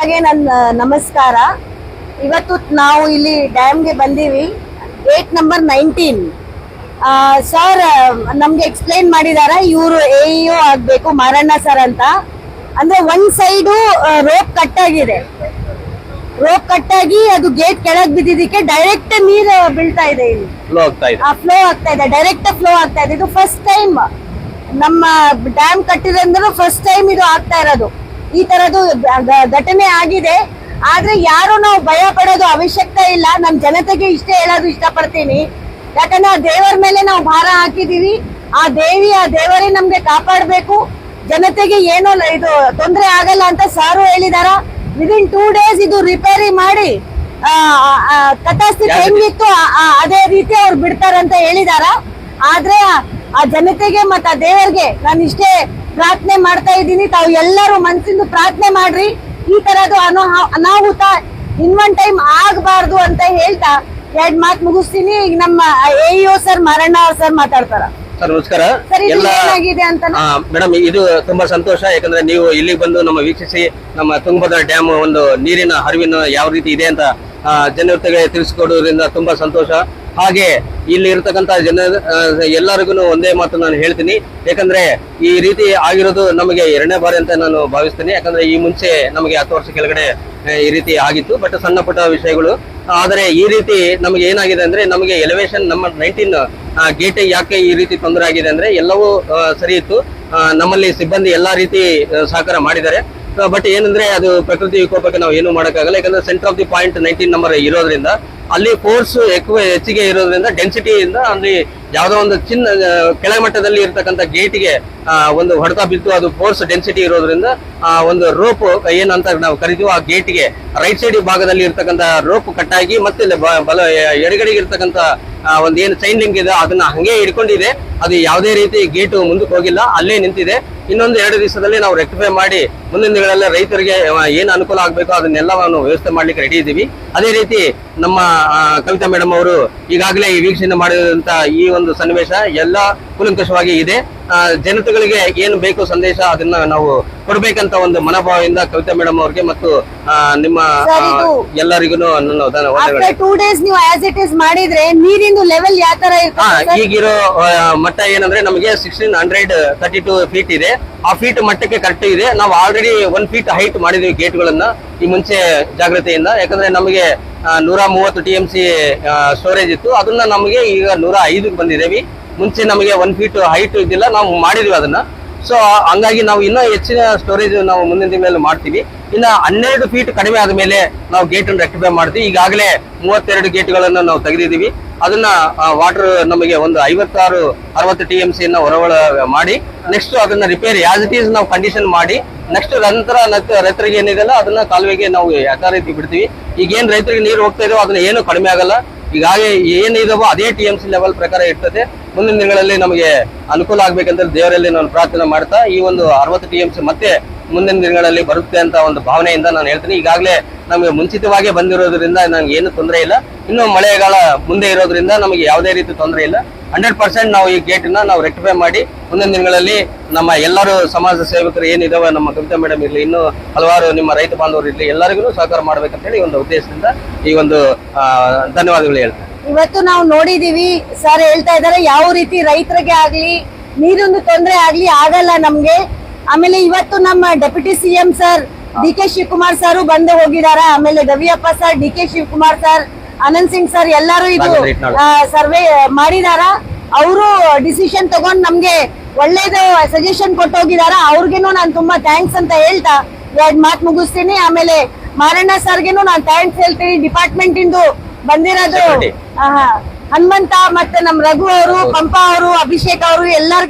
ಹಾಗೆ ನನ್ನ ನಮಸ್ಕಾರ. ಇವತ್ತು ನಾವು ಇಲ್ಲಿ ಡ್ಯಾಮ್ಗೆ ಬಂದೀವಿ. ಗೇಟ್ ನಂಬರ್ 19 ಸರ್ ನಮ್ಗೆ ಎಕ್ಸ್ಪ್ಲೈನ್ ಮಾಡಿದಾರ. ಇವರು AEO ಆಗ್ಬೇಕು ಮಾರಣ್ಣ ಸರ್ ಅಂತ. ಅಂದ್ರೆ ಒಂದ್ ಸೈಡು ರೋಪ್ ಕಟ್ ಆಗಿದೆ. ರೋಪ್ ಕಟ್ ಆಗಿ ಅದು ಗೇಟ್ ಕೆಳಗ್ ಬಿದ್ದಿದ್ದಕ್ಕೆ ಡೈರೆಕ್ಟ್ ನೀರು ಬೀಳ್ತಾ ಇದೆ. ಇಲ್ಲಿ ಫ್ಲೋ ಆಗ್ತಾ ಇದೆ, ಡೈರೆಕ್ಟ್ ಫ್ಲೋ ಆಗ್ತಾ ಇದೆ. ಇದು ಫಸ್ಟ್ ಟೈಮ್ ನಮ್ಮ ಡ್ಯಾಮ್ ಕಟ್ಟಿದ್ರೆ ಫಸ್ಟ್ ಟೈಮ್ ಇದು ಆಗ್ತಾ ಇರೋದು. ಈ ತರದ್ದು ಘಟನೆ ಆಗಿದೆ. ಆದ್ರೆ ಯಾರು ನಾವು ಭಯ ಪಡೋದು ಅವಶ್ಯಕತೆ ಇಲ್ಲ. ನಮ್ ಜನತೆಗೆ ಇಷ್ಟೇ ಹೇಳೋದು ಇಷ್ಟಪಡ್ತೀನಿ. ಯಾಕಂದ್ರೆ ಆ ದೇವರ ಮೇಲೆ ನಾವು ಭಾರ ಹಾಕಿದೀವಿ. ಆ ದೇವರೇ ನಮ್ಗೆ ಕಾಪಾಡ್ಬೇಕು. ಜನತೆಗೆ ಏನೋ ಇದು ತೊಂದರೆ ಆಗಲ್ಲ ಅಂತ ಸಾರು ಹೇಳಿದಾರ. ವಿದಿನ್ 2 days ಇದು ರಿಪೇರಿ ಮಾಡಿ ಕಥಾಸ್ಥಿತಿ ಹೆಂಗಿತ್ತು ಅದೇ ರೀತಿ ಅವ್ರು ಬಿಡ್ತಾರಂತ ಹೇಳಿದಾರ. ಆದ್ರೆ ಆ ಜನತೆಗೆ ಮತ್ತ ಆ ದೇವರಿಗೆ ನಾನು ಇಷ್ಟೇ ಪ್ರಾರ್ಥನೆ ಮಾಡ್ತಾ ಇದ್ದೀನಿ. ತಾವು ಎಲ್ಲರೂ ಮನಸ್ಸಿಂದ ಪ್ರಾರ್ಥನೆ ಮಾಡ್ರಿ. ಈ ತರದ್ದು ಅನಾಹುತ ಇನ್ನೊಂದ್ ಟೈಮ್ ಆಗಬಾರ್ದು ಅಂತ ಹೇಳ್ತಾ 2 ಮಾತು ಮುಗಿಸ್ತೀನಿ. ಈಗ ನಮ್ಮ AEO ಸರ್ ಮಾರಣ್ಣ ಸರ್ ಮಾತಾಡ್ತಾರ. ಸರ್ ನಮಸ್ಕಾರ. ಏನಾಗಿದೆ ಅಂತ ಮೇಡಮ್, ಇದು ತುಂಬಾ ಸಂತೋಷ. ಯಾಕಂದ್ರೆ ನೀವು ಇಲ್ಲಿಗೆ ಬಂದು ನಮ್ಮ ವೀಕ್ಷಿಸಿ ನಮ್ಮ ತುಂಗಭದ್ರಾ ಡ್ಯಾಮ್ ಒಂದು ನೀರಿನ ಹರಿವಿನ ಯಾವ ರೀತಿ ಇದೆ ಅಂತ ಜನತೆಗೆ ತಿಳಿಸಿಕೊಡೋದ್ರಿಂದ ತುಂಬಾ ಸಂತೋಷ. ಹಾಗೆ ಇಲ್ಲಿ ಇರ್ತಕ್ಕಂತ ಎಲ್ಲರಿಗೂ ಒಂದೇ ಮಾತು ನಾನು ಹೇಳ್ತೀನಿ. ಯಾಕಂದ್ರೆ ಈ ರೀತಿ ಆಗಿರೋದು ನಮಗೆ 2ನೇ ಬಾರಿ ಅಂತ ನಾನು ಭಾವಿಸ್ತೀನಿ. ಯಾಕಂದ್ರೆ ಈ ಮುಂಚೆ ನಮಗೆ 10 ವರ್ಷ ಕೆಳಗಡೆ ಈ ರೀತಿ ಆಗಿತ್ತು, ಬಟ್ ಸಣ್ಣ ಪುಟ್ಟ ವಿಷಯಗಳು. ಆದರೆ ಈ ರೀತಿ ನಮಗೆ ಏನಾಗಿದೆ ಅಂದ್ರೆ ನಮಗೆ ಎಲಿವೇಶನ್ ನಮ್ಮ 19 ಗೇಟ್ ಯಾಕೆ ಈ ರೀತಿ ತೊಂದರೆ ಆಗಿದೆ ಅಂದ್ರೆ ಎಲ್ಲವೂ ಸರಿ ಇತ್ತು. ನಮ್ಮಲ್ಲಿ ಸಿಬ್ಬಂದಿ ಎಲ್ಲಾ ರೀತಿ ಸಹಕಾರ ಮಾಡಿದ್ದಾರೆ. ಬಟ್ ಏನಂದ್ರೆ ಅದು ಪ್ರಕೃತಿ ವಿಕೋಪಕ್ಕೆ ನಾವು ಏನು ಮಾಡೋಕ್ಕಾಗಲ್ಲ. ಯಾಕಂದ್ರೆ centre of the point 19 number ಇರೋದ್ರಿಂದ ಅಲ್ಲಿ ಫೋರ್ಸ್ ಹೆಚ್ಚಿಗೆ ಇರೋದ್ರಿಂದ ಡೆನ್ಸಿಟಿಯಿಂದ ಅಲ್ಲಿ ಯಾವ್ದೋ ಒಂದು ಕೆಳಮಟ್ಟದಲ್ಲಿ ಇರ್ತಕ್ಕಂಥ ಗೇಟ್ಗೆ ಒಂದು ಹೊಡೆತ ಬಿದ್ದು ಅದು ಫೋರ್ಸ್ ಡೆನ್ಸಿಟಿ ಇರೋದ್ರಿಂದ ಒಂದು ರೋಪ್ ಏನಂತ ನಾವು ಕರಿತೀವಿ ಆ ಗೇಟ್ಗೆ ರೈಟ್ ಸೈಡ್ ಭಾಗದಲ್ಲಿ ಇರ್ತಕ್ಕಂಥ ರೋಪ್ ಕಟ್ಟಾಗಿ ಮತ್ತೆ ಎಡಗಡೆಗೆ ಇರ್ತಕ್ಕಂಥ ಒಂದು ಏನು ಚೈನ್ ಲಿಂಕ್ ಇದೆ ಅದನ್ನ ಹಂಗೆ ಹಿಡ್ಕೊಂಡಿದೆ. ಅದು ಯಾವುದೇ ರೀತಿ ಗೇಟ್ ಮುಂದಕ್ಕೆ ಹೋಗಿಲ್ಲ, ಅಲ್ಲೇ ನಿಂತಿದೆ. ಇನ್ನೊಂದು 2 ದಿವಸದಲ್ಲಿ ನಾವು ರೆಕ್ಟಿಫೈ ಮಾಡಿ ಮುಂದಿನ ದಿನಗಳಲ್ಲಿ ರೈತರಿಗೆ ಏನು ಅನುಕೂಲ ಆಗಬೇಕು ಅದನ್ನೆಲ್ಲ ನಾವು ವ್ಯವಸ್ಥೆ ಮಾಡ್ಲಿಕ್ಕೆ ರೆಡಿ ಇದ್ದೀವಿ. ಅದೇ ರೀತಿ ನಮ್ಮ ಕವಿತಾ ಮೇಡಮ್ ಅವರು ಈಗಾಗಲೇ ಈ ವೀಕ್ಷಣೆ ಮಾಡಿದಂತ ಈ ಒಂದು ಸನ್ನಿವೇಶ ಎಲ್ಲ ಕೂಲಂಕಷವಾಗಿ ಇದೆ. ಜನತೆಗಳಿಗೆ ಏನು ಬೇಕು ಸಂದೇಶ ಅದನ್ನ ನಾವು ಕೊಡ್ಬೇಕಂತ ಒಂದು ಮನೋಭಾವದಿಂದ ಕವಿತಾ ಮೇಡಮ್ ಅವ್ರಿಗೆ ಮತ್ತು ನಿಮ್ಮ ಎಲ್ಲರಿಗೂ ನನ್ನ 2 days ನೀವು ಆಸ್ ಇಟ್ ಇಸ್ ಮಾಡಿದ್ರೆ ನೀರಿನ ಲೆವೆಲ್ ಯಾವ ತರ ಇರುತ್ತೆ? ಈಗಿರೋ ಮಟ್ಟ ಏನಂದ್ರೆ ನಮಗೆ 1632 ಫೀಟ್ ಇದೆ. ಆ ಫೀಟ್ ಮಟ್ಟಕ್ಕೆ ಕರೆಕ್ಟ್ ಇದೆ. ನಾವು ಆಲ್ರೆಡಿ 1 ಫೀಟ್ ಹೈಟ್ ಮಾಡಿದೀವಿ ಗೇಟ್ ಗಳನ್ನ ಈ ಮುಂಚೆ ಜಾಗ್ರತೆಯಿಂದ. ಯಾಕಂದ್ರೆ ನಮಗೆ 130 TMC ಸ್ಟೋರೇಜ್ ಇತ್ತು, ಅದನ್ನ ನಮಗೆ ಈಗ 105ಕ್ಕೆ ಬಂದಿದ್ದೇವೆ. ಮುಂಚೆ ನಮಗೆ 1 ಫೀಟ್ ಹೈಟ್ ಇದ್ದಿಲ್ಲ, ನಾವು ಮಾಡಿದ್ವಿ ಅದನ್ನ. ಸೊ ಹಂಗಾಗಿ ನಾವು ಇನ್ನೂ ಹೆಚ್ಚಿನ ಸ್ಟೋರೇಜ್ ನಾವು ಮುಂದಿನ ದಿನಗಳಲ್ಲಿ ಮಾಡ್ತೀವಿ. ಇನ್ನ 12 ಫೀಟ್ ಕಡಿಮೆ ಆದ ಮೇಲೆ ನಾವು ಗೇಟ್ ಅನ್ನು ರೆಕ್ಟಿಫೈ ಮಾಡ್ತೀವಿ. ಈಗಾಗಲೇ 32 ಗೇಟ್ಗಳನ್ನು ನಾವು ತೆಗೆದಿದ್ದೀವಿ. ಅದನ್ನ ವಾಟರ್ ನಮಗೆ ಒಂದು 56-60 TMC ಹೊರವಳ ಮಾಡಿ ನೆಕ್ಸ್ಟ್ ಅದನ್ನ ರಿಪೇರಿ ಆಸ್ ಇಟ್ ಈಸ್ ನಾವು ಕಂಡೀಷನ್ ಮಾಡಿ ನೆಕ್ಸ್ಟ್ ನಂತರ ರೈತರಿಗೆ ಏನಿದೆಲ್ಲ ಅದನ್ನ ಕಾಲುವೆಗೆ ನಾವು ಯಾವ ರೀತಿ ಬಿಡ್ತೀವಿ. ಈಗ ಏನ್ ರೈತರಿಗೆ ನೀರು ಹೋಗ್ತಾ ಇದೆಯೋ ಅದನ್ನ ಏನು ಕಡಿಮೆ ಆಗಲ್ಲ. ಈಗಾಗಲೇ ಏನಿದಾವೋ ಅದೇ TMC ಲೆವೆಲ್ ಪ್ರಕಾರ ಇರ್ತದೆ. ಮುಂದಿನ ದಿನಗಳಲ್ಲಿ ನಮಗೆ ಅನುಕೂಲ ಆಗ್ಬೇಕಂತ ದೇವರಲ್ಲಿ ನಾನು ಪ್ರಾರ್ಥನೆ ಮಾಡ್ತಾ ಈ ಒಂದು 60 TMC ಮತ್ತೆ ಮುಂದಿನ ದಿನಗಳಲ್ಲಿ ಬರುತ್ತೆ ಅಂತ ಒಂದು ಭಾವನೆಯಿಂದ ನಾನು ಹೇಳ್ತೀನಿ. ಈಗಾಗಲೇ ನಮಗೆ ಮುಂಚಿತವಾಗಿ ಬಂದಿರೋದ್ರಿಂದ ನನಗೆ ಏನು ತೊಂದರೆ ಇಲ್ಲ. ಇನ್ನು ಮಳೆಗಾಲ ಮುಂದೆ ಇರೋದ್ರಿಂದ ನಮಗೆ ಯಾವುದೇ ರೀತಿ ತೊಂದರೆ ಇಲ್ಲ. 100% ನಾವು ಈ ಗೇಟ್ ನಾವು ರೆಕ್ಟಿಫೈ ಮಾಡಿ ಮುಂದಿನ ದಿನಗಳಲ್ಲಿ ನಮ್ಮ ಎಲ್ಲರೂ ಸಮಾಜ ಸೇವಕರು ಏನಿದಾವೆ, ನಮ್ಮ ಕವಿತಾ ಮೇಡಮ್ ಇರಲಿ, ಇನ್ನು ಹಲವಾರು ನಿಮ್ಮ ರೈತ ಬಾಂಧವರು ಇರಲಿ, ಎಲ್ಲರಿಗೂ ಸಹಕಾರ ಮಾಡ್ಬೇಕಂತ ಹೇಳಿ ಒಂದು ಉದ್ದೇಶದಿಂದ ಈ ಒಂದು ಧನ್ಯವಾದಗಳು ಹೇಳ್ತಾರೆ. ಇವತ್ತು ನಾವು ನೋಡಿದೀವಿ ಸರ್ ಹೇಳ್ತಾ ಇದಾರೆ ಯಾವ ರೀತಿ ರೈತರಿಗೆ ಆಗ್ಲಿ ನೀರೊಂದು ತೊಂದರೆ ಆಗ್ಲಿ ಆಗಲ್ಲ ನಮ್ಗೆ. ಆಮೇಲೆ ಇವತ್ತು ನಮ್ಮ deputy CM sir DK Shivakumar sir ಬಂದು ಹೋಗಿದಾರ. ಆಮೇಲೆ Gaviyappa sir, DK Shivakumar sir, Anand Singh sir ಎಲ್ಲರೂ ಇದು ಸರ್ವೆ ಮಾಡಿದಾರ. ಅವರು ಡಿಸಿಷನ್ ತಗೊಂಡ್ ನಮ್ಗೆ ಒಳ್ಳೇದು ಸಜೆಷನ್ ಕೊಟ್ಟು ಹೋಗಿದಾರ. ಅವ್ರಿಗೇನು ನಾನು ತುಂಬಾ ಥ್ಯಾಂಕ್ಸ್ ಅಂತ ಹೇಳ್ತಾ 2 ಮಾತು ಮುಗಿಸ್ತೀನಿ. ಆಮೇಲೆ ಮಾರಣ್ಣ ಸರ್ಗೆನು ನಾನು ಥ್ಯಾಂಕ್ಸ್ ಹೇಳ್ತೀನಿ. ಡಿಪಾರ್ಟ್ಮೆಂಟ್ ಇಂದು ಬಂದಿರೋದು ಹನುಮಂತ ಮತ್ತೆ ನಮ್ ರಘು ಅವರು, ಪಂಪ ಅವರು, ಅಭಿಷೇಕ್ ಅವರು ಎಲ್ಲರಿಗೂ